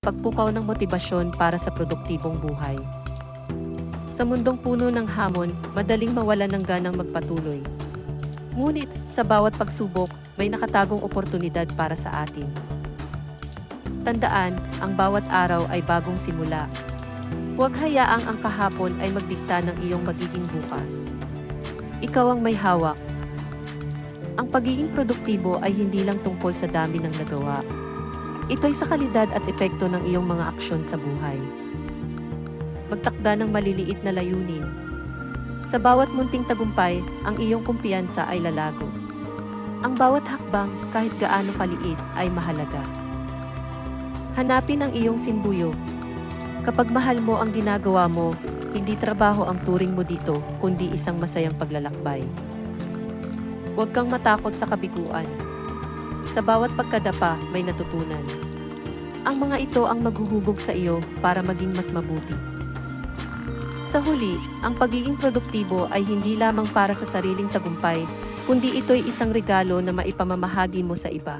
pagpukaw ng motibasyon para sa produktibong buhay. Sa mundong puno ng hamon, madaling mawalan ng ganang magpatuloy. Ngunit, sa bawat pagsubok, may nakatagong oportunidad para sa atin. Tandaan, ang bawat araw ay bagong simula. Huwag hayaang ang kahapon ay magdikta ng iyong magiging bukas. Ikaw ang may hawak. Ang pagiging produktibo ay hindi lang tungkol sa dami ng nagawa. Ito'y sa kalidad at epekto ng iyong mga aksyon sa buhay. Magtakda ng maliliit na layunin. Sa bawat munting tagumpay, ang iyong kumpiyansa ay lalago. Ang bawat hakbang, kahit gaano kaliit, ay mahalaga. Hanapin ang iyong simbuyo. Kapag mahal mo ang ginagawa mo, hindi trabaho ang turing mo dito, kundi isang masayang paglalakbay. Huwag kang matakot sa kabiguan. Sa bawat pagkadapa, may natutunan. Ang mga ito ang maghuhubog sa iyo para maging mas mabuti. Sa huli, ang pagiging produktibo ay hindi lamang para sa sariling tagumpay, kundi ito'y isang regalo na maipamamahagi mo sa iba.